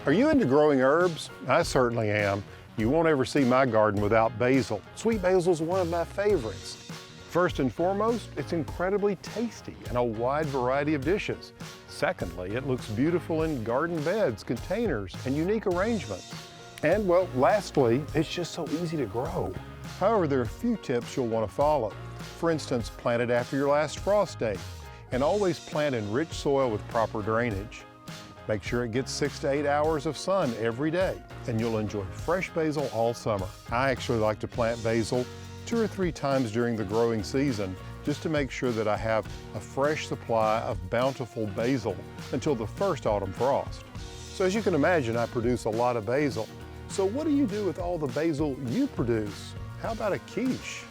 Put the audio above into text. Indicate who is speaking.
Speaker 1: Are you into growing herbs? I certainly am. You won't ever see my garden without basil. Sweet basil is one of my favorites. First and foremost, it's incredibly tasty in a wide variety of dishes. Secondly, it looks beautiful in garden beds, containers, and unique arrangements. And well, lastly, it's just so easy to grow. However, there are a few tips you'll want to follow. For instance, plant it after your last frost date, and always plant in rich soil with proper drainage. Make sure it gets 6 to 8 hours of sun every day, and you'll enjoy fresh basil all summer. I actually like to plant basil 2 or 3 times during the growing season, just to make sure that I have a fresh supply of bountiful basil until the first autumn frost. So as you can imagine, I produce a lot of basil. So what do you do with all the basil you produce? How about a quiche?